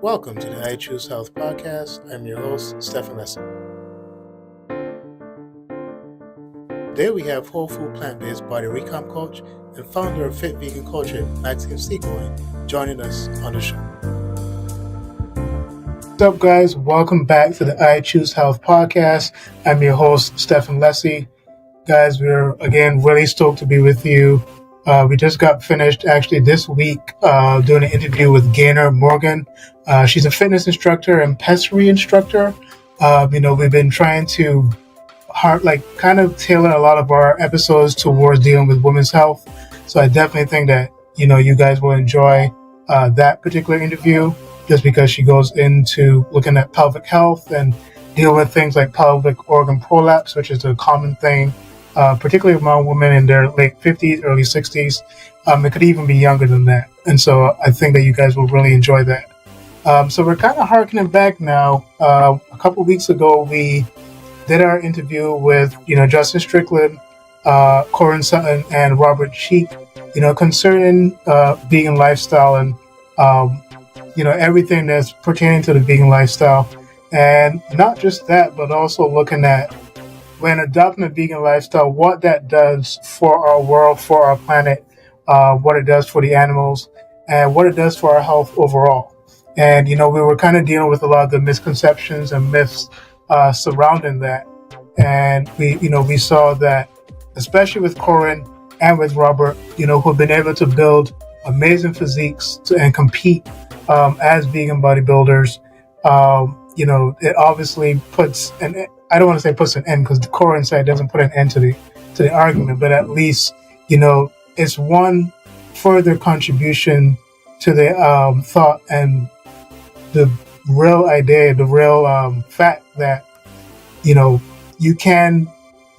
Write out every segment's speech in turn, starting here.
Welcome to the I Choose Health podcast. I'm your host, Stefan Lessie. Today we have whole food plant-based body recomp coach and founder of FitVegan culture, Maxime Sigouin, joining us on the show. What's up, guys? Welcome back to the I Choose Health podcast. I'm your host, Stefan Lessie. Guys, we're again really stoked to be with you. We just got finished actually this week doing an interview with Gaynor Morgan. She's a fitness instructor and pessary instructor. We've been trying to kind of tailor a lot of our episodes towards dealing with women's health. So I definitely think that, you guys will enjoy that particular interview just because she goes into looking at pelvic health and deal with things like pelvic organ prolapse, which is a common thing, particularly among women in their late 50s, early 60s. It could even be younger than that. And so I think that you guys will really enjoy that. So we're kind of harkening back now. A couple of weeks ago, we did our interview with, Justin Strickland, Corin Sutton, and Robert Cheek, concerning vegan lifestyle and, everything that's pertaining to the vegan lifestyle. And not just that, but also looking at when adopting a vegan lifestyle, what that does for our world, for our planet, what it does for the animals, and what it does for our health overall. And, we were kind of dealing with a lot of the misconceptions and myths surrounding that. And we saw that, especially with Corin and with Robert, who've been able to build amazing physiques and compete as vegan bodybuilders. It obviously puts I don't want to say puts an end, because the Corin side doesn't put an end to the argument, but at least, it's one further contribution to the thought and the real idea, the real fact that, you can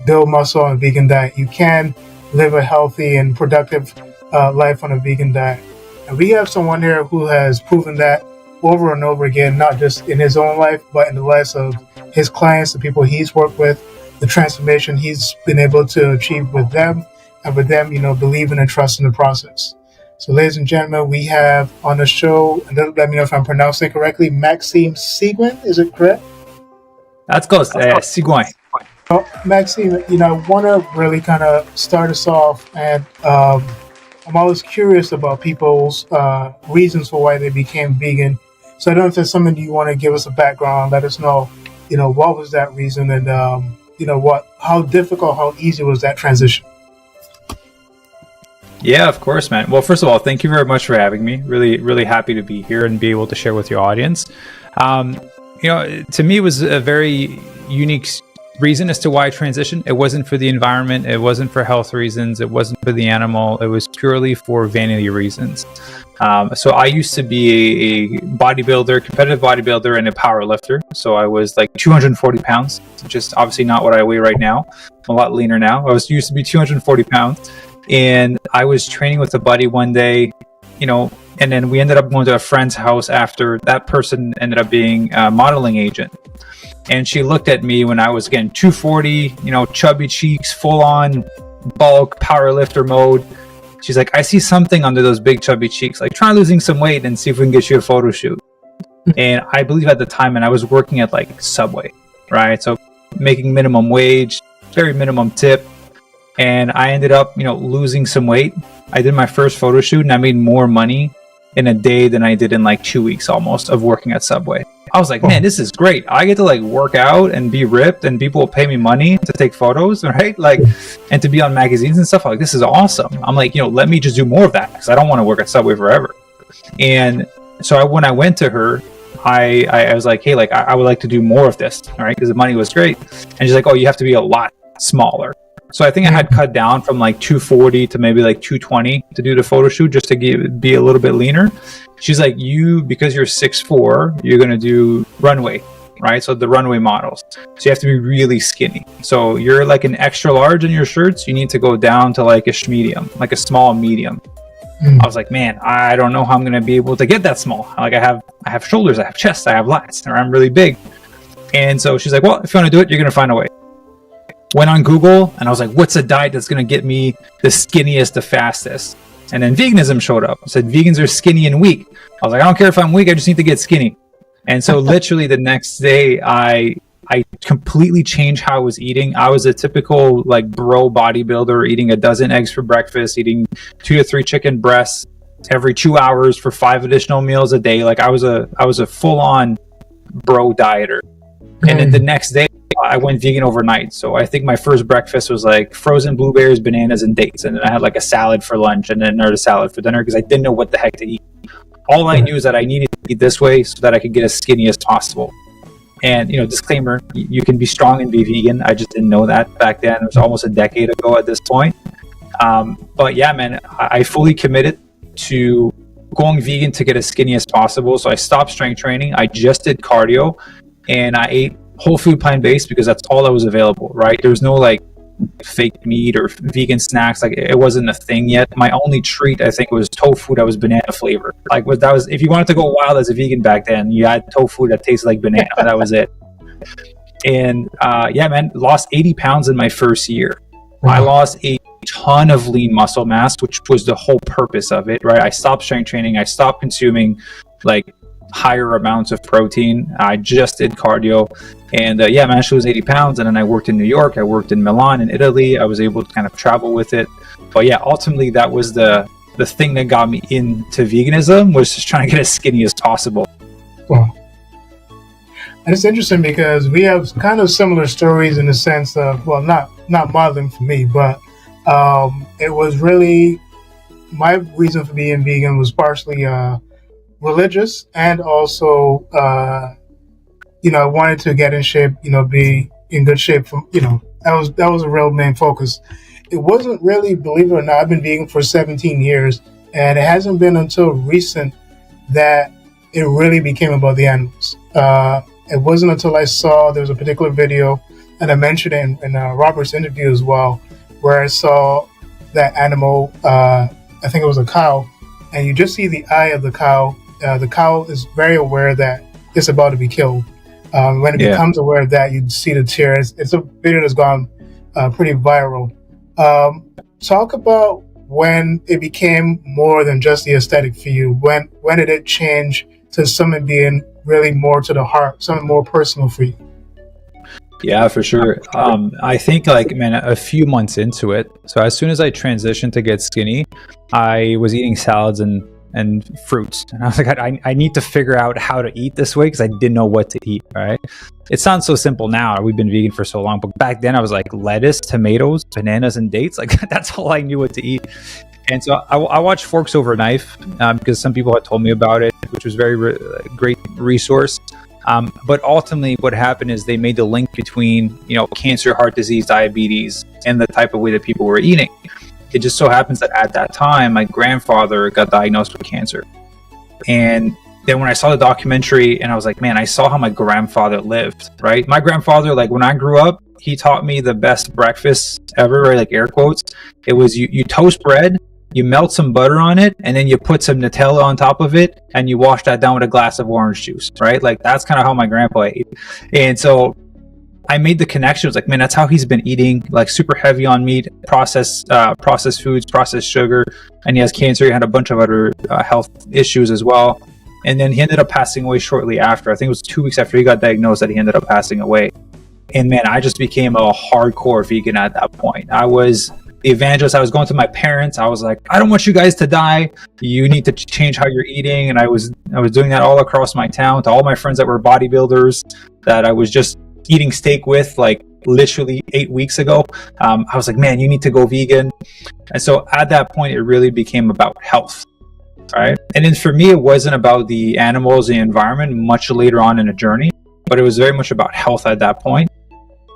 build muscle on a vegan diet. You can live a healthy and productive life on a vegan diet. And we have someone here who has proven that over and over again, not just in his own life, but in the lives of his clients, the people he's worked with, the transformation he's been able to achieve with them, and with them, believing and trusting the process. So, ladies and gentlemen, we have on the show, and let me know if I'm pronouncing it correctly, Maxime Sigouin, is it correct? That's close, Sigouin. Well, Maxime, I want to really kind of start us off, and I'm always curious about people's reasons for why they became vegan. So I don't know if there's something you want to give us a background, let us know, what was that reason, and how difficult, how easy was that transition? Yeah, of course, man. Well, first of all, thank you very much for having me. Really, really happy to be here and be able to share with your audience. To me, it was a very unique reason as to why I transitioned. It wasn't for the environment. It wasn't for health reasons. It wasn't for the animal. It was purely for vanity reasons. So I used to be a bodybuilder, competitive bodybuilder, and a power lifter. So I was like 240 pounds, which is obviously not what I weigh right now. I'm a lot leaner now. I used to be 240 pounds. And I was training with a buddy one day, and then we ended up going to a friend's house after. That person ended up being a modeling agent. And she looked at me when I was, again, 240, chubby cheeks, full on bulk power lifter mode. She's like, I see something under those big chubby cheeks. Like, try losing some weight and see if we can get you a photo shoot. And I believe at the time, and I was working at like Subway, right? So making minimum wage, very minimum tip. And I ended up, losing some weight. I did my first photo shoot and I made more money in a day than I did in like 2 weeks almost of working at Subway. I was like, man, this is great. I get to like work out and be ripped, and people will pay me money to take photos, right? Like, and to be on magazines and stuff. Like, this is awesome. I'm like, let me just do more of that, because I don't want to work at Subway forever. And so when I went to her, I was like, hey, like, I would like to do more of this, all right? Because the money was great. And she's like, oh, you have to be a lot smaller. So I think I had cut down from like 240 to maybe like 220 to do the photo shoot, just to be a little bit leaner. She's like, because you're 6'4", you're going to do runway, right? So the runway models. So you have to be really skinny. So you're like an extra large in your shirts. You need to go down to like a medium, like a small medium. I was like, man, I don't know how I'm going to be able to get that small. Like I have shoulders, I have chest, I have lats, or I'm really big. And so she's like, well, if you want to do it, you're going to find a way. Went on Google and I was like, what's a diet that's going to get me the skinniest, the fastest? And then veganism showed up. It said vegans are skinny and weak. I was like, I don't care if I'm weak, I just need to get skinny. And so literally the next day I completely changed how I was eating. I was a typical like bro bodybuilder, eating a dozen eggs for breakfast, eating 2 to 3 chicken breasts every 2 hours for 5 additional meals a day. Like I was a full on bro dieter. And then the next day I went vegan overnight. So I think my first breakfast was like frozen blueberries, bananas, and dates. And then I had like a salad for lunch and then another salad for dinner because I didn't know what the heck to eat. All I knew is that I needed to eat this way so that I could get as skinny as possible. And, you know, disclaimer, you can be strong and be vegan. I just didn't know that back then. It was almost a decade ago at this point. But yeah, man, I fully committed to going vegan to get as skinny as possible. So I stopped strength training. I just did cardio and I ate whole food plant-based because that's all that was available, right? There was no like fake meat or vegan snacks. Like it wasn't a thing yet. My only treat, I think, was tofu that was banana flavor. Like that was, if you wanted to go wild as a vegan back then, you had tofu that tasted like banana. That was it. And yeah, man, lost 80 pounds in my first year. I lost a ton of lean muscle mass, which was the whole purpose of it, right? I stopped strength training. I stopped consuming like higher amounts of protein. I just did cardio. And yeah, I managed to lose 80 pounds. And then I worked in New York. I worked in Milan in Italy. I was able to kind of travel with it. But yeah, ultimately that was the thing that got me into veganism, was just trying to get as skinny as possible. Wow. And it's interesting because we have kind of similar stories in the sense of, well, not modeling for me, but it was really, my reason for being vegan was partially religious, and also I wanted to get in shape, be in good shape. That was a real main focus. It wasn't really, believe it or not, I've been vegan for 17 years, and it hasn't been until recent that it really became about the animals. It wasn't until I saw there was a particular video, and I mentioned it in Robert's interview as well, where I saw that animal, I think it was a cow, and you just see the eye of the cow. The cow is very aware that it's about to be killed. When it becomes aware of that, you see the tears. It's a video that's gone pretty viral. Talk about when it became more than just the aesthetic for you. When did it change to something being really more to the heart, something more personal for you? Yeah, for sure. I think a few months into it. So as soon as I transitioned to get skinny, I was eating salads and fruits. And I was like, I need to figure out how to eat this way because I didn't know what to eat, right? It sounds so simple now. We've been vegan for so long. But back then I was like lettuce, tomatoes, bananas, and dates. Like that's all I knew what to eat. And so I watched Forks Over Knife because some people had told me about it, which was very great resource. But ultimately what happened is they made the link between, cancer, heart disease, diabetes, and the type of way that people were eating. It just so happens that at that time, my grandfather got diagnosed with cancer. And then when I saw the documentary and I was like, man, I saw how my grandfather lived, right? My grandfather, like when I grew up, he taught me the best breakfast ever, right? Like air quotes. It was you toast bread, you melt some butter on it, and then you put some Nutella on top of it, and you wash that down with a glass of orange juice, right? Like that's kind of how my grandpa ate. And so I made the connection. I was like, man, that's how he's been eating, like super heavy on meat, processed foods, processed sugar, and he has cancer. He had a bunch of other health issues as well. And then he ended up passing away shortly after. I think it was 2 weeks after he got diagnosed that he ended up passing away. And man, I just became a hardcore vegan at that point. I was the evangelist. I was going to my parents. I was like, I don't want you guys to die. You need to change how you're eating. And I was doing that all across my town to all my friends that were bodybuilders that I was just eating steak with, like literally 8 weeks ago. I was like, man, you need to go vegan. And so at that point, it really became about health, right? And then for me, it wasn't about the animals, the environment, much later on in the journey, but it was very much about health at that point.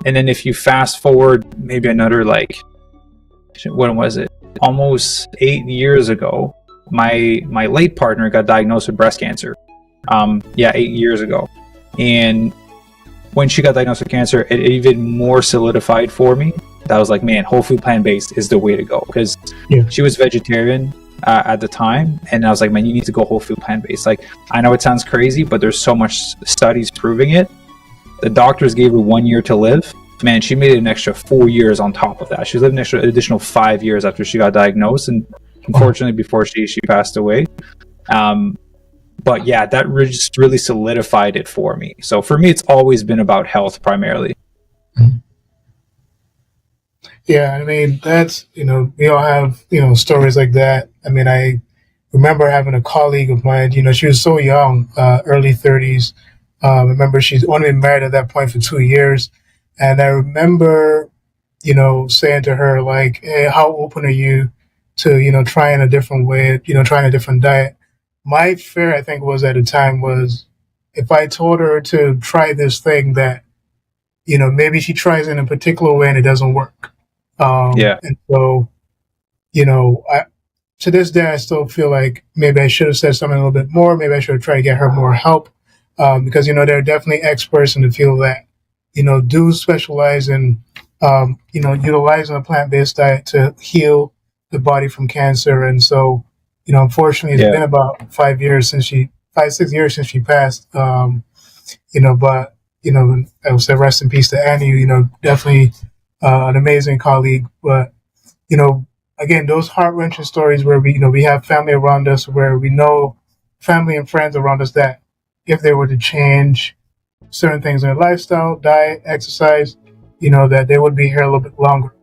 And then if you fast forward maybe another, when was it? Almost 8 years ago, my late partner got diagnosed with breast cancer. 8 years ago. And when she got diagnosed with cancer, it even more solidified for me that I was like, man, whole food plant-based is the way to go. Because she was vegetarian at the time. And I was like, man, you need to go whole food plant-based. Like, I know it sounds crazy, but there's so much studies proving it. The doctors gave her 1 year to live. Man, she made it an extra 4 years on top of that. She lived an additional 5 years after she got diagnosed. And unfortunately, before she passed away. But yeah, that just really solidified it for me. So for me, it's always been about health primarily. Yeah, I mean, that's, we all have, stories like that. I mean, I remember having a colleague of mine, she was so young, early 30s. I remember she's only been married at that point for 2 years. And I remember, saying to her, like, hey, how open are you to, trying a different way, trying a different diet? My fear, I think, was at the time was if I told her to try this thing that, maybe she tries it in a particular way and it doesn't work. And so, to this day, I still feel like maybe I should have said something a little bit more. Maybe I should have tried to get her more help. Because, there are definitely experts in the field that, do specialize in, utilizing a plant-based diet to heal the body from cancer. And so, unfortunately, it's been about 6 years since she passed. But, I would say rest in peace to Annie, definitely an amazing colleague. But, again, those heart-wrenching stories where we have family around us, where we know family and friends around us that if they were to change certain things in their lifestyle, diet, exercise, that they would be here a little bit longer.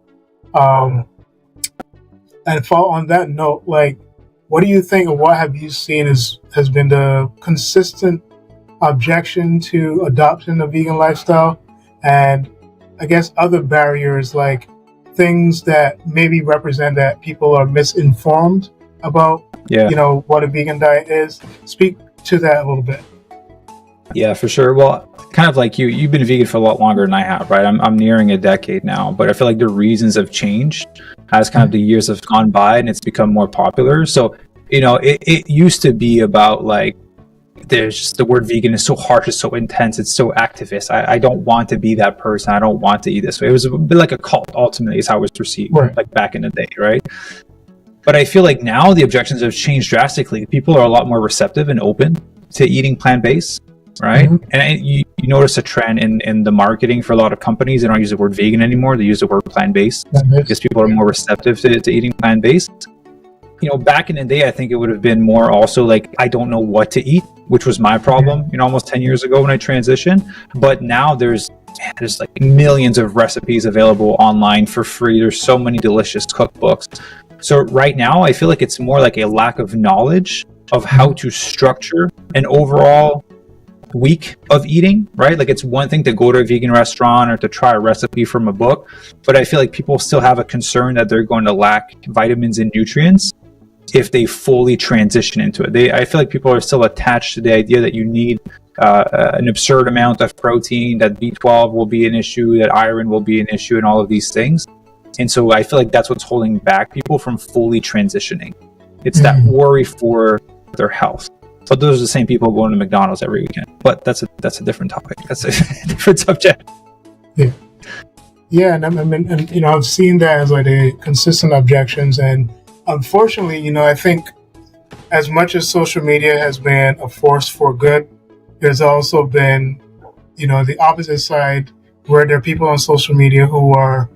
And on that note, like, what do you think, or what have you seen has been the consistent objection to adopting a vegan lifestyle, and I guess other barriers, like things that maybe represent that people are misinformed about, what a vegan diet is? Speak to that a little bit. Yeah, for sure. Well, kind of like you've been vegan for a lot longer than I have, right? I'm nearing a decade now, but I feel like the reasons have changed as kind of the years have gone by and it's become more popular. So, it used to be about like, there's just the word vegan is so harsh, it's so intense, it's so activist. I don't want to be that person. I don't want to eat this way. It was a bit like a cult, ultimately, is how it was perceived, like back in the day, right? But I feel like now the objections have changed drastically. People are a lot more receptive and open to eating plant-based, right? And you notice a trend in the marketing for a lot of companies. They don't use the word vegan anymore. They use the word plant-based because people are more receptive to eating plant-based. Back in the day, I think it would have been more also like, I don't know what to eat, which was my problem, almost 10 years ago when I transitioned. But now there's like millions of recipes available online for free. There's so many delicious cookbooks. So right now, I feel like it's more like a lack of knowledge of how to structure an overall week of eating, right? Like, it's one thing to go to a vegan restaurant or to try a recipe from a book, but I feel like people still have a concern that they're going to lack vitamins and nutrients if they fully transition into it. I feel like people are still attached to the idea that you need an absurd amount of protein, that B12 will be an issue, that iron will be an issue, and all of these things. And so I feel like that's what's holding back people from fully transitioning. It's that worry for their health. But those are the same people going to McDonald's every weekend. But that's a different topic. That's a different subject. Yeah, and I've seen that as like a consistent objections, and unfortunately, I think as much as social media has been a force for good, there's also been, the opposite side, where there are people on social media who are,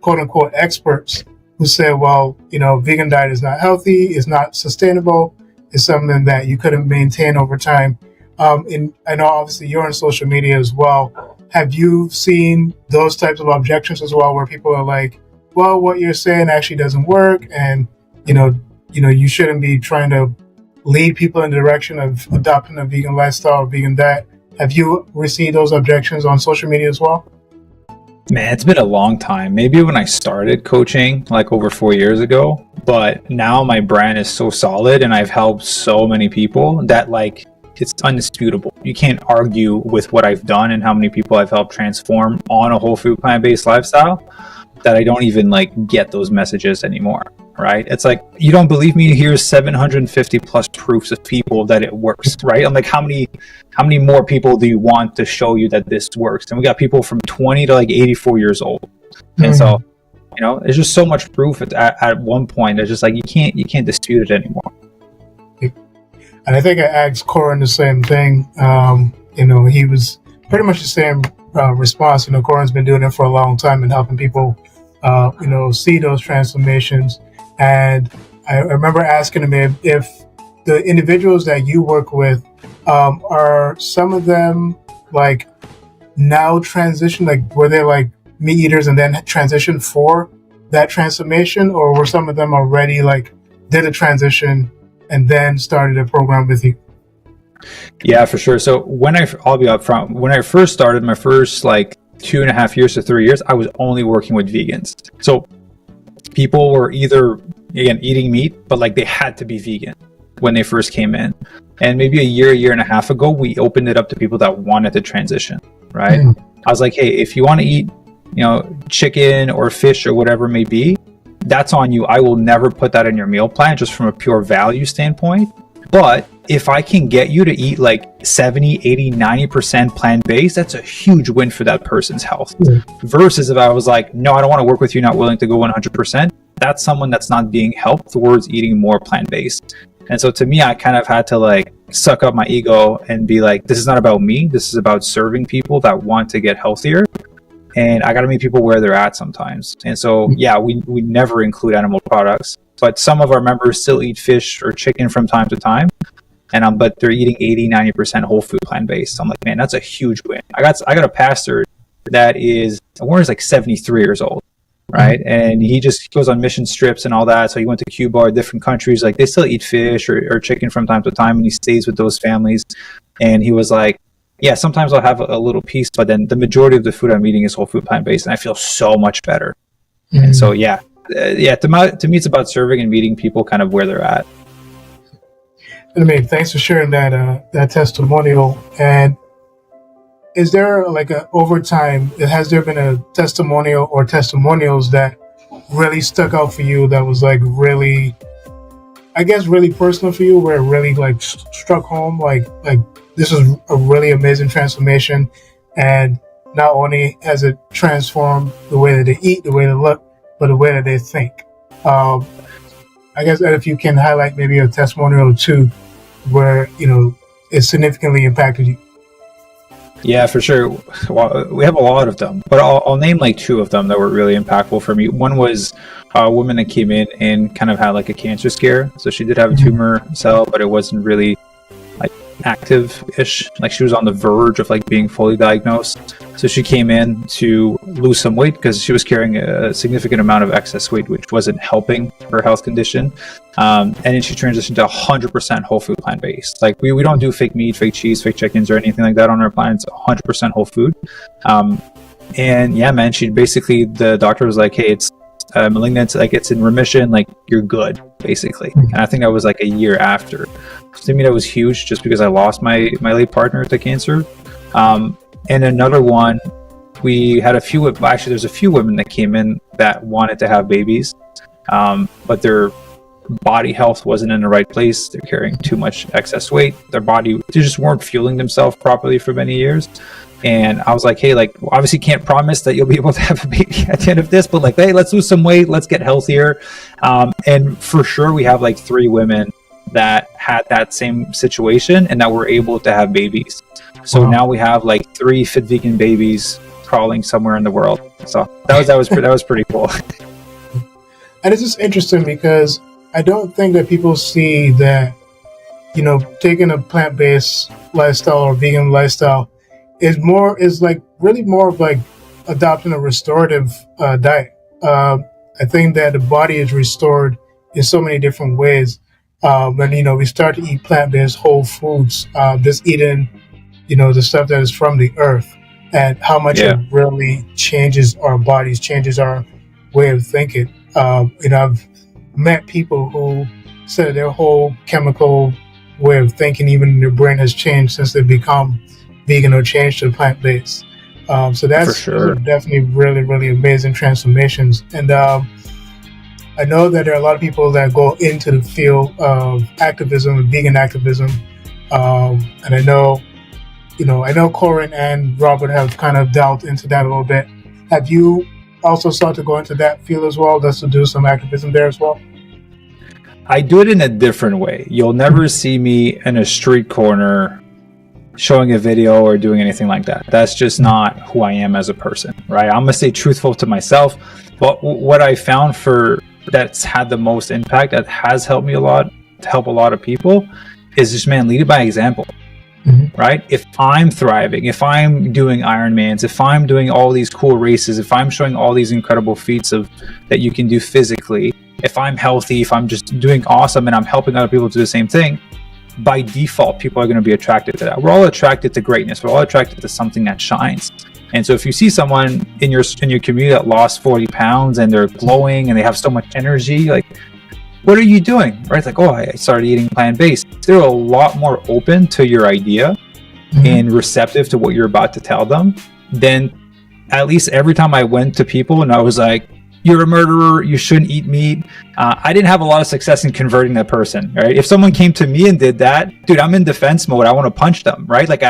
quote unquote experts, who say, well, vegan diet is not healthy, it's not sustainable, it's something that you couldn't maintain over time. And I know obviously you're on social media as well. Have you seen those types of objections as well, where people are like, well, what you're saying actually doesn't work, and you shouldn't be trying to lead people in the direction of adopting a vegan lifestyle or vegan diet? Have you received those objections on social media as well? Man, it's been a long time. Maybe when I started coaching, like over 4 years ago, but now my brand is so solid and I've helped so many people that like, it's undisputable. You can't argue with what I've done and how many people I've helped transform on a whole food plant-based lifestyle, that I don't even like get those messages anymore, right? It's like, you don't believe me? Here's 750 plus proofs of people that it works, right? I'm like, how many more people do you want to show you that this works? And we got people from 20 to like 84 years old. And so, there's just so much proof at one point. It's just like, you can't dispute it anymore. And I think I asked Corin the same thing. He was pretty much the same response. Corin's been doing it for a long time and helping people, see those transformations. And I remember asking him if the individuals that you work with, are some of them like now transitioned, like were they like meat eaters and then transitioned for that transformation, or were some of them already like did a transition and then started a program with you? Yeah, for sure. So I'll be upfront, when I first started my first like 2.5 years to 3 years, I was only working with vegans. So people were either, again, eating meat, but like they had to be vegan when they first came in. And maybe a year and a half ago, we opened it up to people that wanted to transition, right? I was like, hey, if you want to eat, chicken or fish or whatever it may be, that's on you. I will never put that in your meal plan just from a pure value standpoint. But if I can get you to eat like 70, 80, 90% plant-based, that's a huge win for that person's health. Versus if I was like, no, I don't want to work with you, not willing to go 100%, that's someone that's not being helped towards eating more plant-based. And so to me, I kind of had to like suck up my ego and be like, this is not about me. This is about serving people that want to get healthier. And I got to meet people where they're at sometimes. And so, yeah, we never include animal products, but some of our members still eat fish or chicken from time to time. And but they're eating 80, 90% whole food plant-based. So I'm like, man, that's a huge win. I got a pastor that is, Warren's like 73 years old, right? And he goes on mission trips and all that. So he went to Cuba or different countries. Like they still eat fish or chicken from time to time, and he stays with those families. And he was like, yeah, sometimes I'll have a little piece, but then the majority of the food I'm eating is whole food plant-based, and I feel so much better. And so, to me, it's about serving and meeting people kind of where they're at. I mean, thanks for sharing that testimonial. And is there like over time, has there been a testimonial or testimonials that really stuck out for you that was like really, I guess, really personal for you, where it really like struck home, like this is a really amazing transformation, and not only has it transformed the way that they eat, the way they look, but the way that they think. I guess if you can highlight maybe a testimonial or two where, it significantly impacted you. Yeah, for sure. Well, we have a lot of them, but I'll name like two of them that were really impactful for me. One was a woman that came in and kind of had like a cancer scare. So she did have a tumor cell, but it wasn't really like active-ish. Like she was on the verge of like being fully diagnosed. So she came in to lose some weight because she was carrying a significant amount of excess weight, which wasn't helping her health condition. And then she transitioned to 100% whole food plant-based. Like we don't do fake meat, fake cheese, fake chickens, or anything like that on our plan. It's 100% whole food. And yeah, man, the doctor was like, hey, it's malignant, like it's in remission, like you're good, basically. And I think that was like a year after. So to me, that was huge, just because I lost my late partner to cancer. And another one, we had there's a few women that came in that wanted to have babies, but their body health wasn't in the right place. They're carrying too much excess weight. They just weren't fueling themselves properly for many years. And I was like, hey, like, obviously can't promise that you'll be able to have a baby at the end of this, but like, hey, let's lose some weight, let's get healthier. And for sure, we have like 3 women that had that same situation and that were able to have babies. So now we have like 3 FitVegan babies crawling somewhere in the world. So that was pretty cool. And it's just interesting because I don't think that people see that, taking a plant-based lifestyle or vegan lifestyle is like really more of like adopting a restorative diet. I think that the body is restored in so many different ways. When, we start to eat plant-based whole foods, just eating, the stuff that is from the earth, and how much it really changes our bodies, changes our way of thinking. I've met people who said their whole chemical way of thinking, even their brain, has changed since they become vegan or changed to plant-based. So that's definitely really, really amazing transformations. And I know that there are a lot of people that go into the field of activism, vegan activism. And I know Corin and Robert have kind of delved into that a little bit. Have you also started to go into that field as well, just to do some activism there as well? I do it in a different way. You'll never see me in a street corner showing a video or doing anything like that. That's just not who I am as a person, right? I'm gonna stay truthful to myself. But what I found for that's had the most impact, that has helped me a lot, to help a lot of people, is just, man, lead it by example. Right? If I'm thriving, if I'm doing Ironmans, if I'm doing all these cool races, if I'm showing all these incredible feats of that you can do physically, if I'm healthy, if I'm just doing awesome and I'm helping other people do the same thing, by default, people are going to be attracted to that. We're all attracted to greatness. We're all attracted to something that shines. And so if you see someone in your community that lost 40 pounds and they're glowing and they have so much energy, like, what are you doing? Right? It's like, oh, I started eating plant-based. They're a lot more open to your idea and receptive to what you're about to tell them than at least every time I went to people and I was like, you're a murderer, you shouldn't eat meat. I didn't have a lot of success in converting that person, right? If someone came to me and did that, dude, I'm in defense mode. I want to punch them, right? Like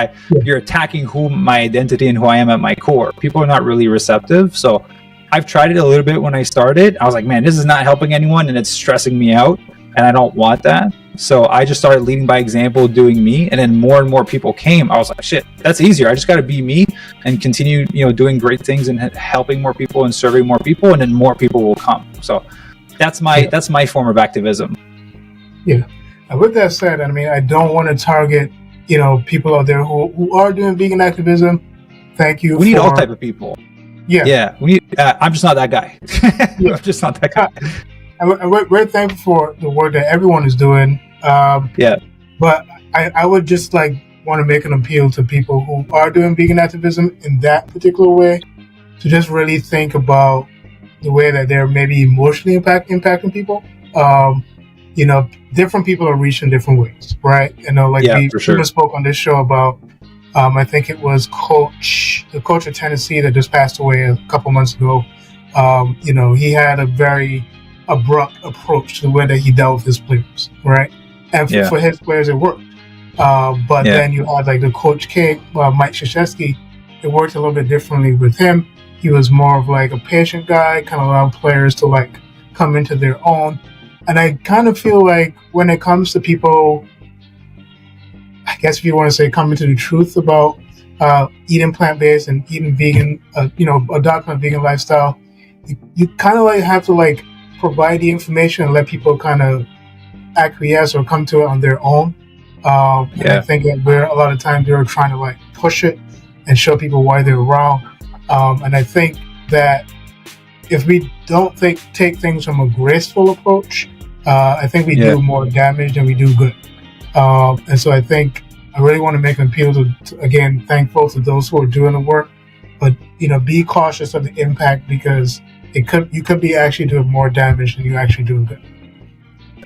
you're attacking who my identity and who I am at my core. People are not really receptive. So I've tried it a little bit when I started. I was like, man, this is not helping anyone and it's stressing me out and I don't want that. So I just started leading by example, doing me, and then more and more people came. I was like, shit, that's easier. I just got to be me and continue, doing great things and helping more people and serving more people, and then more people will come. So that's my form of activism. Yeah. And with that said, I mean, I don't want to target, people out there who are doing vegan activism. Thank you. We need all type of people. Yeah. We need. I'm just not that guy. I'm just not that guy. And we're thankful for the work that everyone is doing. But I would just want to make an appeal to people who are doing vegan activism in that particular way to just really think about the way that they're maybe emotionally impacting people. Different people are reached in different ways, right? We spoke on this show about, I think it was the coach of Tennessee that just passed away a couple months ago. He had a very abrupt approach to the way that he dealt with his players, right? And for his players, it worked. Then you had the Coach King, Mike Krzyzewski. It worked a little bit differently with him. He was more of a patient guy, kind of allowed players to come into their own. And I kind of feel like when it comes to people, I guess if you want to say coming to the truth about eating plant-based and eating vegan, adopting a vegan lifestyle, you kind of have to provide the information and let people kind of acquiesce or come to it on their own. And I think that a lot of times they're trying to push it and show people why they're wrong. And I think that if we don't take things from a graceful approach, I think we do more damage than we do good. And so I think I really want to make an appeal to again, thankful to those who are doing the work, but be cautious of the impact, because you could be actually doing more damage than you actually doing good.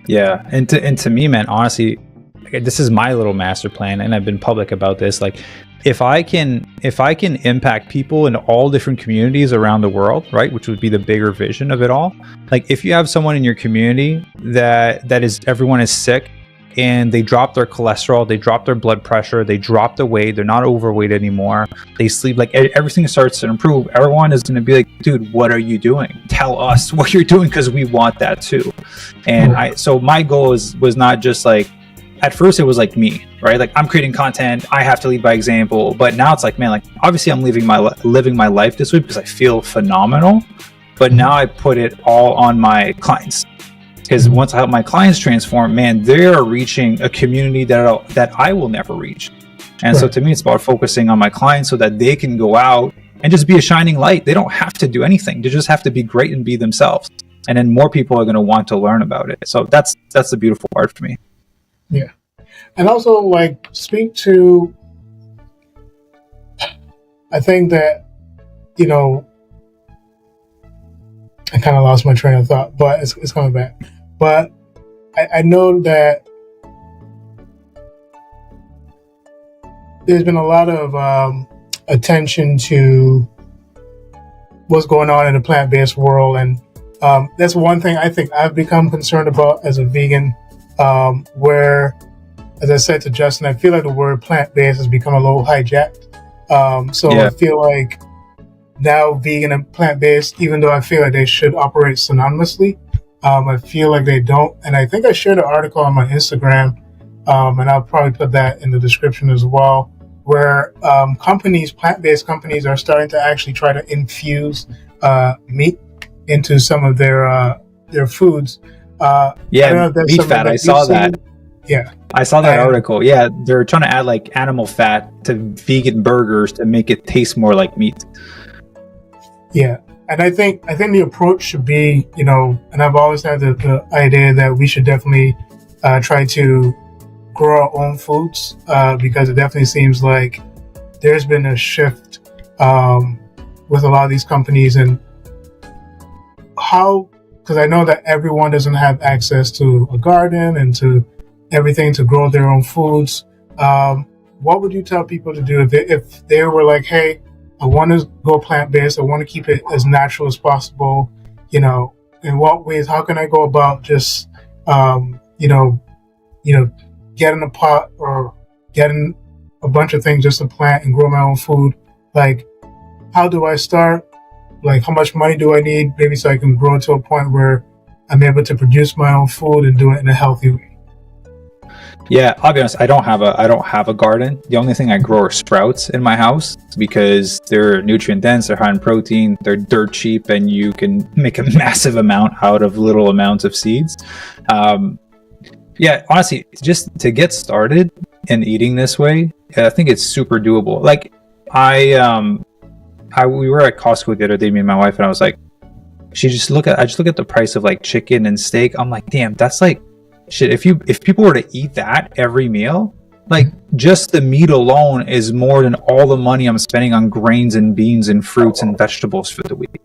Yeah, and to me, man, honestly, this is my little master plan, and I've been public about this. If I can impact people in all different communities around the world, right, which would be the bigger vision of it all. If you have someone in your community that is, everyone is sick, and they drop their cholesterol, they drop their blood pressure, they drop the weight, they're not overweight anymore, they sleep, everything starts to improve. Everyone is going to be like, dude, what are you doing? Tell us what you're doing, because we want that too. And so my goal was not just at first it was me, right? I'm creating content, I have to lead by example. But now it's man, obviously I'm living my life this way because I feel phenomenal. But now I put it all on my clients. Because once I help my clients transform, man, they're reaching a community that I will never reach. And so to me, it's about focusing on my clients so that they can go out and just be a shining light. They don't have to do anything. They just have to be great and be themselves. And then more people are going to want to learn about it. So that's the beautiful part for me. Yeah. And also speak to, I think that, I kind of lost my train of thought, but it's coming back. But I know that there's been a lot of attention to what's going on in the plant-based world. And that's one thing I think I've become concerned about as a vegan, where, as I said to Justin, I feel like the word plant-based has become a little hijacked. I feel like now vegan and plant-based, even though I feel like they should operate synonymously, I feel like they don't. And I think I shared an article on my Instagram, and I'll probably put that in the description as well, where plant-based companies are starting to actually try to infuse meat into some of their their foods. I don't know Yeah, if that's meat something fat. that I you've saw seen. that. Yeah. I saw that And article. Yeah, they're trying to add like animal fat to vegan burgers to make it taste more like meat. yeah, and I think the approach should be, and I've always had the idea that we should definitely try to grow our own foods because it definitely seems like there's been a shift with a lot of these companies and how, because I know that everyone doesn't have access to a garden and to everything to grow their own foods. What would you tell people to do if they were like, hey, I want to go plant-based, I want to keep it as natural as possible, in what ways, how can I go about just, getting a pot or getting a bunch of things just to plant and grow my own food? Like, how do I start? Like, how much money do I need? Maybe so I can grow to a point where I'm able to produce my own food and do it in a healthy way. Yeah, I'll be honest. I don't have a garden. The only thing I grow are sprouts in my house because they're nutrient dense, they're high in protein, they're dirt cheap, and you can make a massive amount out of little amounts of seeds. Yeah, honestly, just to get started in eating this way, I think it's super doable. Like, we were at Costco the other day, me and my wife, and I was like, I just look at the price of like chicken and steak. I'm like, damn, that's like shit. If people were to eat that every meal, like just the meat alone is more than all the money I'm spending on grains and beans and fruits and vegetables for the week,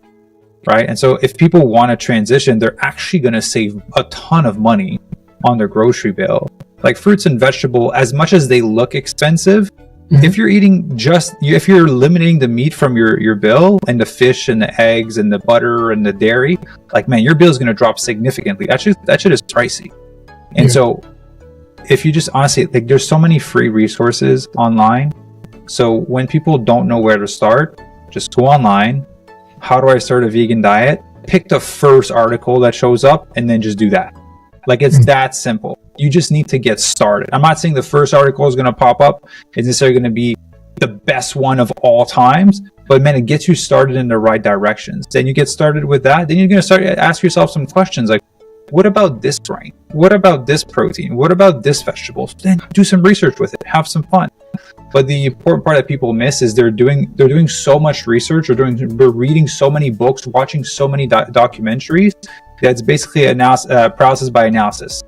right? And so if people want to transition, they're actually going to save a ton of money on their grocery bill. Like fruits and vegetable, as much as they look expensive, if you're if you're eliminating the meat from your bill and the fish and the eggs and the butter and the dairy, like, man, your bill is going to drop significantly. That shit is pricey. And so if you just honestly, like, there's so many free resources online. So when people don't know where to start, just go online. How do I start a vegan diet? Pick the first article that shows up and then just do that. Like, it's that simple. You just need to get started. I'm not saying the first article is going to pop up. It's necessarily going to be the best one of all times, but man, it gets you started in the right directions. Then you get started with that. Then you're going to start to ask yourself some questions like, what about this grain? What about this protein? What about this vegetable? Then do some research with it. Have some fun. But the important part that people miss is they're doing so much research, they're reading so many books, watching so many documentaries. That's basically paralysis by analysis.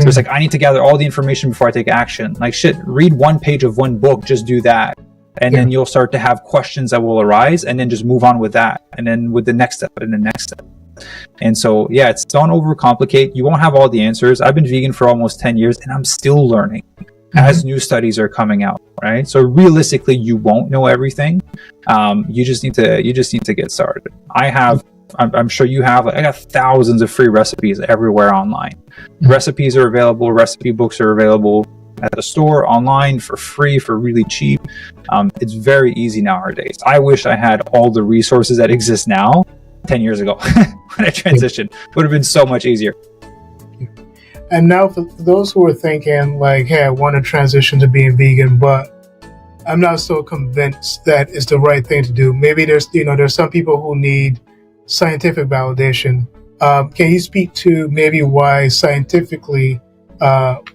So it's like, I need to gather all the information before I take action. Like, shit, read one page of one book, just do that. And then you'll start to have questions that will arise, and then just move on with that. And then with the next step and the next step. And so, yeah, don't overcomplicate. You won't have all the answers. I've been vegan for almost 10 years and I'm still learning as new studies are coming out, right? So realistically, you won't know everything. You just need to get started. I'm sure you have, I got thousands of free recipes everywhere online. Recipes are available, recipe books are available at the store, online, for free, for really cheap. It's very easy nowadays. I wish I had all the resources that exist now 10 years ago when I transitioned. It would have been so much easier. And now for those who are thinking like, hey, I want to transition to being vegan, but I'm not so convinced that it's the right thing to do. Maybe there's some people who need scientific validation. Can you speak to maybe why scientifically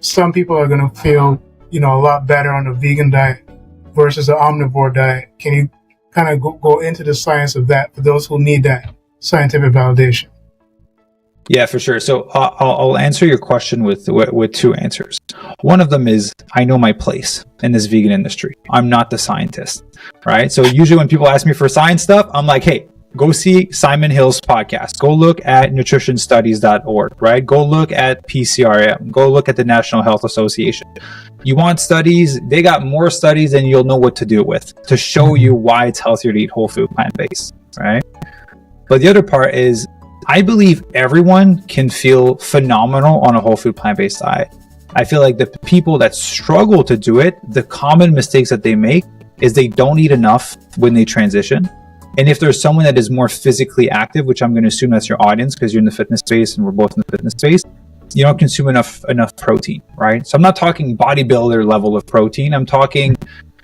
some people are going to feel, a lot better on a vegan diet versus an omnivore diet? Can you kind of go into the science of that for those who need that scientific validation? Yeah, for sure. So I'll answer your question with two answers. One of them is, I know my place in this vegan industry. I'm not the scientist, right? So usually when people ask me for science stuff, I'm like, hey, go see Simon Hill's podcast. Go look at nutritionstudies.org, right? Go look at PCRM. Go look at the National Health Association. You want studies? They got more studies than you'll know what to do with to show you why it's healthier to eat whole food, plant-based, right? But the other part is, I believe everyone can feel phenomenal on a whole food, plant-based diet. I feel like the people that struggle to do it, the common mistakes that they make is they don't eat enough when they transition. And if there's someone that is more physically active, which I'm going to assume that's your audience because you're in the fitness space and we're both in the fitness space, you don't consume enough protein, right? So I'm not talking bodybuilder level of protein. I'm talking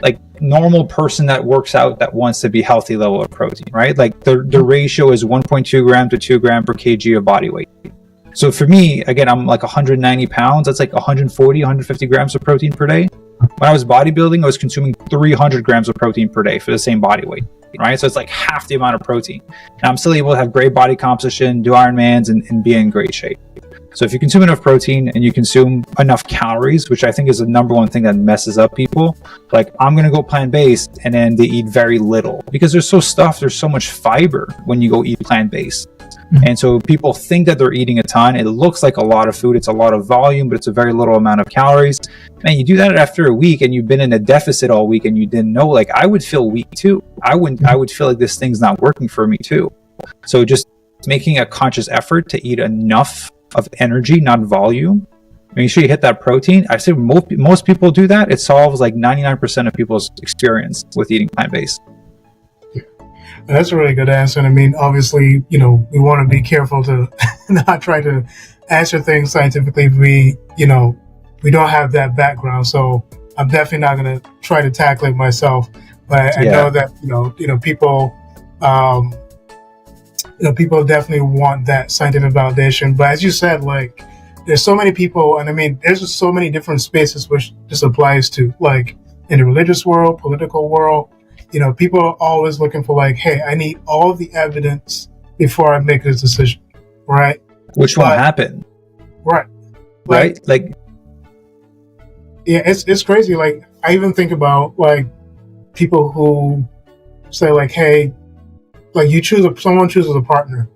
like normal person that works out that wants to be healthy level of protein, right? Like the ratio is 1.2 gram to 2 gram per kg of body weight. So for me, again, I'm like 190 pounds. That's like 140, 150 grams of protein per day. When I was bodybuilding, I was consuming 300 grams of protein per day for the same body weight, right? So it's like half the amount of protein. And I'm still able to have great body composition, do Ironmans, and be in great shape. So if you consume enough protein and you consume enough calories, which I think is the number one thing that messes up people, like I'm going to go plant-based and then they eat very little because there's so much fiber when you go eat plant-based. And so people think that they're eating a ton. It looks like a lot of food. It's a lot of volume, but it's a very little amount of calories. Man, you do that after a week and you've been in a deficit all week and you didn't know, like I would feel weak too. I would feel like this thing's not working for me too. So just making a conscious effort to eat enough of energy, not volume. Make sure you hit that protein. I say most people do that. It solves like 99% of people's experience with eating plant-based. That's a really good answer. And I mean, obviously, we want to be careful to not try to answer things scientifically. We don't have that background. So I'm definitely not going to try to tackle it myself. But I know that, people definitely want that scientific validation. But as you said, like, there's so many people, and I mean, there's just so many different spaces which this applies to, like in the religious world, political world. People are always looking for like, hey, I need all the evidence before I make this decision, right? Which won't happen. Right. Right? Like, yeah, it's crazy. Like, I even think about like people who say like, hey, like someone chooses a partner.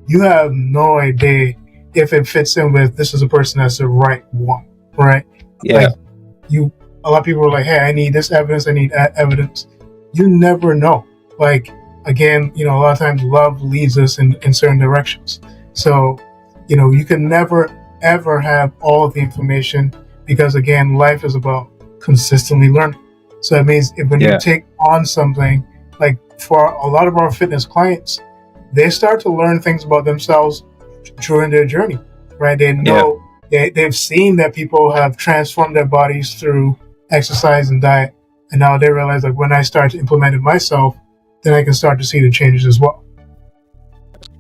You have no idea if it fits in with this is a person that's the right one, right? Yeah. Like, a lot of people are like, hey, I need this evidence, I need that evidence. You never know. Like, again, a lot of times love leads us in certain directions. So, you can never, ever have all of the information because, again, life is about consistently learning. So that means when you take on something, like for a lot of our fitness clients, they start to learn things about themselves during their journey, right? They know, they've seen that people have transformed their bodies through exercise and diet. And now they realize like when I start to implement it myself, then I can start to see the changes as well.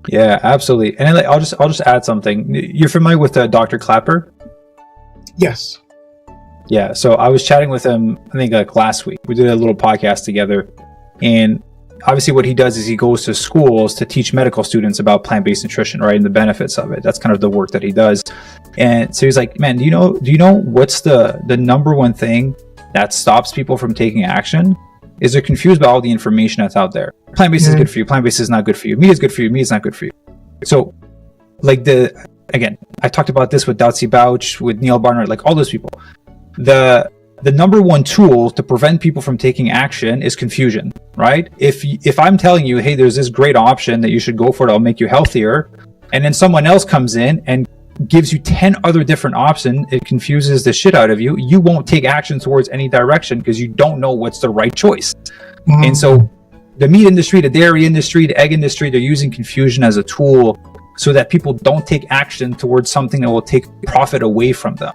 Yeah, absolutely. And then, like, I'll just add something. You're familiar with Dr. Clapper? Yes. Yeah. So I was chatting with him, I think like last week. We did a little podcast together. And obviously what he does is he goes to schools to teach medical students about plant-based nutrition, right? And the benefits of it. That's kind of the work that he does. And so he's like, man, do you know what's the number one thing that stops people from taking action? Is they're confused about all the information that's out there. Plant-based is good for you. Plant-based is not good for you. Meat is good for you. Meat is not good for you. So like again, I talked about this with Dotsie Bouch, with Neil Barnard, like all those people. The number one tool to prevent people from taking action is confusion, right? If I'm telling you, hey, there's this great option that you should go for, it'll make you healthier. And then someone else comes in and gives you 10 other different options, it confuses the shit out of you. You won't take action towards any direction because you don't know what's the right choice. Mm-hmm. And so the meat industry, the dairy industry, the egg industry, they're using confusion as a tool so that people don't take action towards something that will take profit away from them.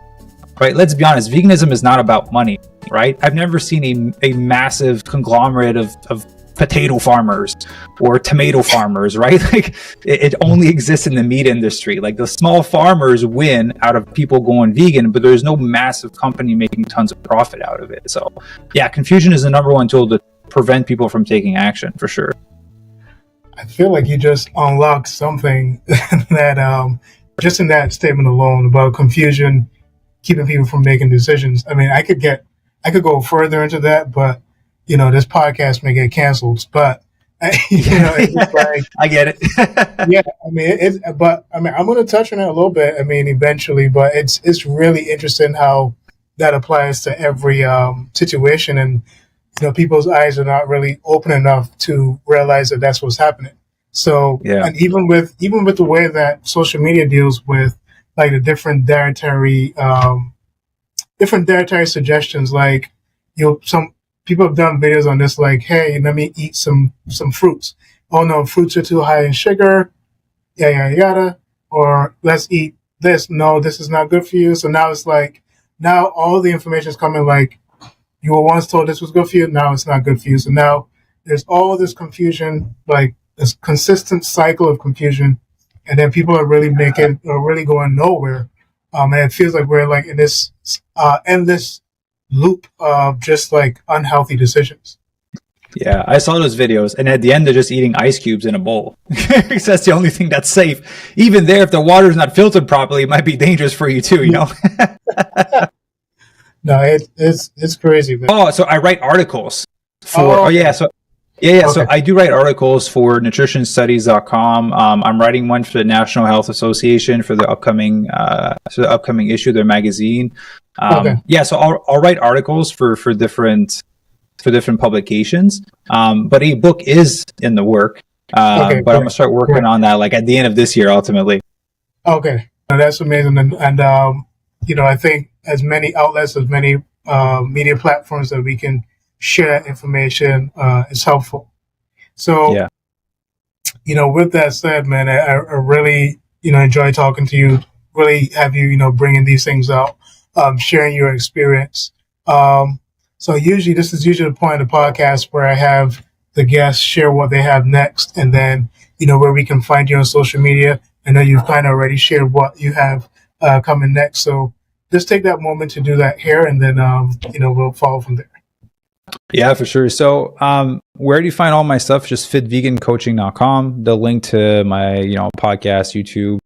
Right? Let's be honest, veganism is not about money, right? I've never seen a massive conglomerate of potato farmers or tomato farmers, right? Like it only exists in the meat industry. Like the small farmers win out of people going vegan, but there's no massive company making tons of profit out of it. So yeah, confusion is the number one tool to prevent people from taking action for sure. I feel like you just unlocked something that just in that statement alone about confusion keeping people from making decisions. I mean, I could go further into that, but this podcast may get canceled. But it's like, I get it. Yeah, I mean, I'm going to touch on it a little bit. I mean, eventually, but it's really interesting how that applies to every situation, and people's eyes are not really open enough to realize that that's what's happening. So, and even with the way that social media deals with like the different dietary suggestions, like some people have done videos on this, like, hey, let me eat some fruits. Oh no, fruits are too high in sugar, yada yada. Or let's eat this. No, this is not good for you. So now it's like, now all the information is coming like, you were once told this was good for you, now it's not good for you. So now there's all this confusion, like this consistent cycle of confusion, and then people are really going nowhere. And it feels like we're like in this endless loop of just like unhealthy decisions. Yeah, I saw those videos, and at the end, they're just eating ice cubes in a bowl. Because that's the only thing that's safe. Even there, if the water's not filtered properly, it might be dangerous for you too, you know? No, it's crazy, man. Oh, so I write articles for, Okay. so I do write articles for nutritionstudies.com. I'm writing one for the National Health Association for the upcoming issue of their magazine. Okay. Yeah, so I'll write articles for different publications. But a book is in the work. But I'm gonna start working on that like at the end of this year, ultimately. Okay, now, that's amazing, and I think as many outlets, as many media platforms that we can share that information is helpful. So, Yeah. With that said, man, I really enjoy talking to you. Really have you bringing these things out, sharing your experience. So usually this is usually the point of the podcast where I have the guests share what they have next, and then where we can find you on social media. I know you've kind of already shared what you have coming next, so just take that moment to do that here, and then we'll follow from there. Yeah, for sure. So where do you find all my stuff? Just fitvegancoaching.com. The link to my podcast, YouTube,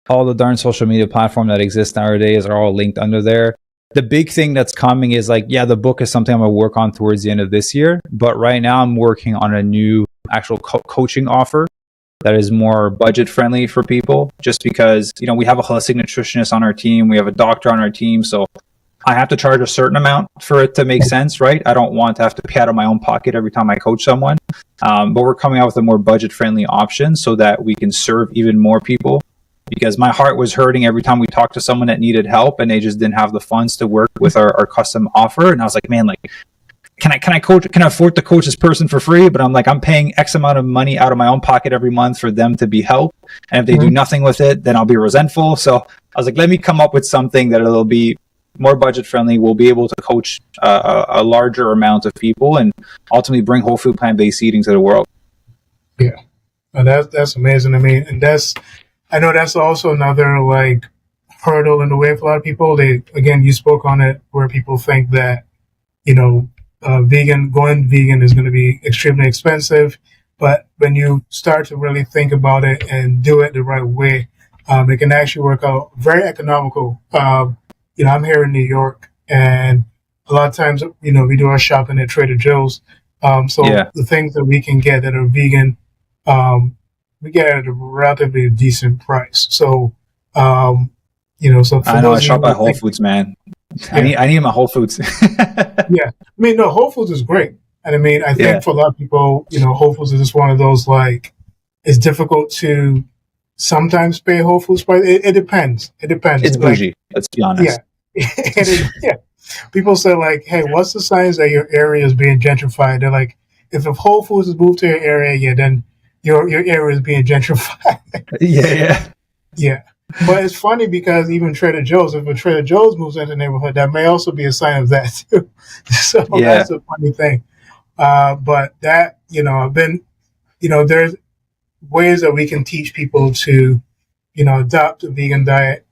all the darn social media platform that exists nowadays are all linked under there. The big thing that's coming is the book is something I'm going to work on towards the end of this year. But right now I'm working on a new actual coaching offer that is more budget friendly for people, just because, we have a holistic nutritionist on our team. We have a doctor on our team. So I have to charge a certain amount for it to make sense, right? I don't want to have to pay out of my own pocket every time I coach someone. But we're coming out with a more budget friendly option so that we can serve even more people. Because my heart was hurting every time we talked to someone that needed help and they just didn't have the funds to work with our custom offer. And I was like, man, can I afford to coach this person for free? But I'm paying X amount of money out of my own pocket every month for them to be helped. And if they do nothing with it, then I'll be resentful. So I was like, let me come up with something that it'll be more budget friendly. We'll be able to coach a larger amount of people and ultimately bring whole food plant-based eating to the world. Yeah, that's amazing. I mean, and I know that's also another hurdle in the way for a lot of people. You spoke on it, where people think that going vegan is going to be extremely expensive, but when you start to really think about it and do it the right way, it can actually work out very economical. I'm here in New York, and a lot of times we do our shopping at Trader Joe's. The things that we can get that are vegan, we get at a relatively decent price. So, so for I know I shop at Whole Foods, man. Yeah. I need my Whole Foods. Yeah, I mean, no, Whole Foods is great, and I mean, I think for a lot of people, Whole Foods is just one of those it's difficult to sometimes pay Whole Foods price. It depends. It depends. It's bougie. Let's be honest. Yeah. People say hey, what's the signs that your area is being gentrified? They're like, if Whole Foods is moved to your area, then your area is being gentrified. Yeah. But it's funny because even Trader Joe's, if a Trader Joe's moves into the neighborhood, that may also be a sign of that too. So that's a funny thing. But that, I've been, there's ways that we can teach people to, adopt a vegan diet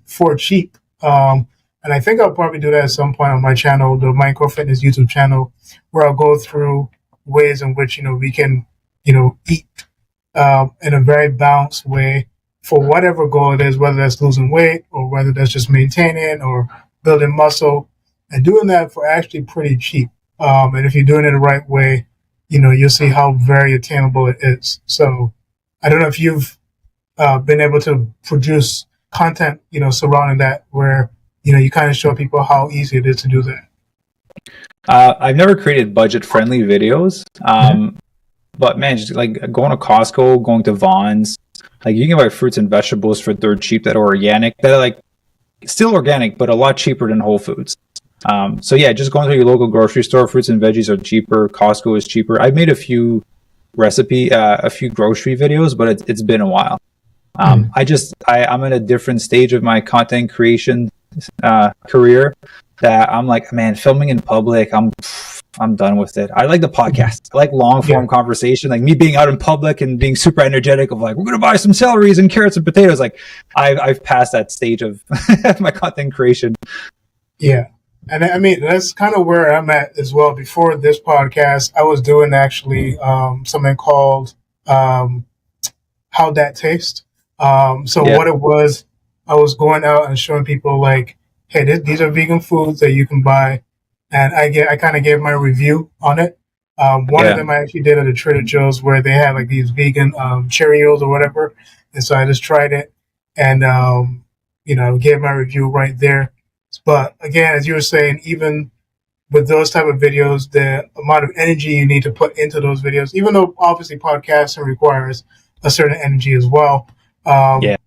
for cheap. And I think I'll probably do that at some point on my channel, the Micro Fitness YouTube channel, where I'll go through ways in which, we can, eat in a very balanced way for whatever goal it is, whether that's losing weight or whether that's just maintaining or building muscle, and doing that for actually pretty cheap. And if you're doing it the right way, you'll see how very attainable it is. So I don't know if you've been able to produce content, surrounding that, where, you kind of show people how easy it is to do that. I've never created budget-friendly videos. But man, just going to Costco, going to Vaughn's, you can buy fruits and vegetables for dirt cheap that are organic. That are still organic, but a lot cheaper than Whole Foods. So yeah, just going to your local grocery store, fruits and veggies are cheaper. Costco is cheaper. I've made a few grocery videos, but it's been a while. I'm in a different stage of my content creation career. that I'm like, man, filming in public, I'm done with it. I like the podcast. I like long form conversation, like me being out in public and being super energetic of like, we're gonna buy some celeries and carrots and potatoes. Like I've passed that stage of my content creation. Yeah. And I mean, that's kind of where I'm at as well. Before this podcast, I was doing actually something called How'd That Taste? What it was, I was going out and showing people like, hey, these are vegan foods that you can buy. And I kind of gave my review on it. One of them I actually did at a Trader Joe's where they had like these vegan Cheerios or whatever. And so I just tried it and, gave my review right there. But again, as you were saying, even with those type of videos, the amount of energy you need to put into those videos, even though obviously podcasting requires a certain energy as well. But yeah,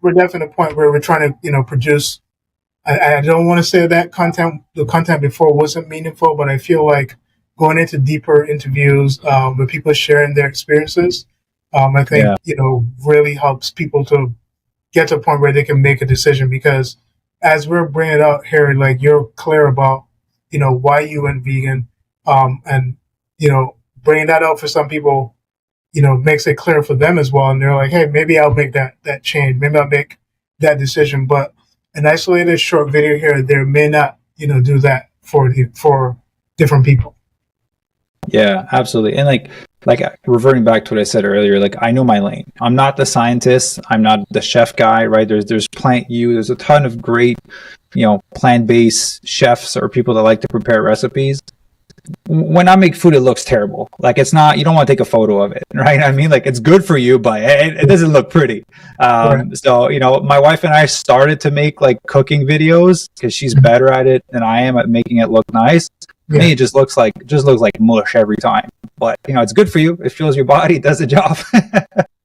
we're definitely at a point where we're trying to, produce. I don't want to say that the content before wasn't meaningful, but I feel like going into deeper interviews with people sharing their experiences, I think, really helps people to get to a point where they can make a decision because as we're bringing it out here, like you're clear about, why you went vegan, and, bringing that out for some people, makes it clear for them as well. And they're like, hey, maybe I'll make that change. Maybe I'll make that decision. But an isolated short video here and there may not, do that for different people. Yeah, absolutely. And like reverting back to what I said earlier, like I know my lane. I'm not the scientist. I'm not the chef guy, right? There's Plant U. There's a ton of great, plant-based chefs or people that like to prepare recipes. When I make food, it looks terrible. Like it's not, you don't want to take a photo of it, right? I mean, like it's good for you, but it doesn't look pretty. So, my wife and I started to make like cooking videos because she's better at it than I am at making it look nice. Yeah. Me, it just looks like mush every time. But it's good for you. It fuels your body. It does the job.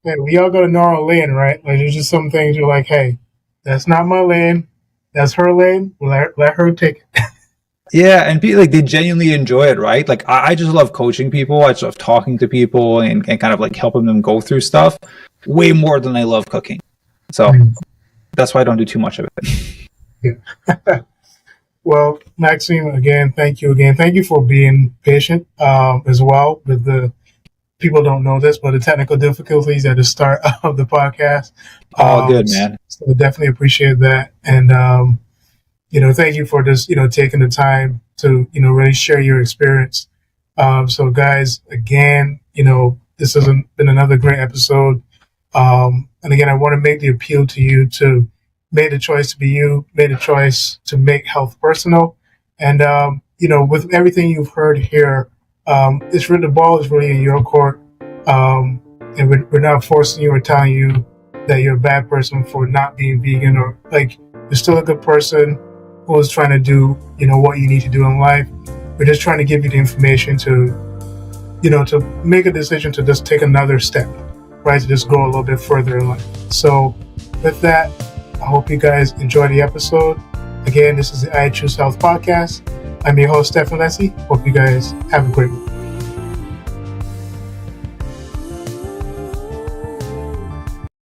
Yeah, we all got a narrow lane, right? Like there's just some things you're like, hey, that's not my lane. That's her lane. Let her take it. Yeah, and people, like they genuinely enjoy it, right? Like I just love coaching people. I just love talking to people and kind of like helping them go through stuff way more than I love cooking. So that's why I don't do too much of it. Yeah. Well, Maxime, again, thank you again. Thank you for being patient as well with the people don't know this, but the technical difficulties at the start of the podcast. All good, man. So definitely appreciate that. And, thank you for just, taking the time to, really share your experience. So guys, again, this has been another great episode. And again, I want to make the appeal to you to make the choice to be you, made a choice to make health personal. And, with everything you've heard here, the ball is really in your court. And we're not forcing you or telling you that you're a bad person for not being vegan or like you're still a good person who is trying to do, what you need to do in life. We're just trying to give you the information to make a decision to just take another step, right? To just go a little bit further in life. So with that, I hope you guys enjoy the episode. Again, this is the I Choose Health podcast. I'm your host, Stefan Lessie. Hope you guys have a great week.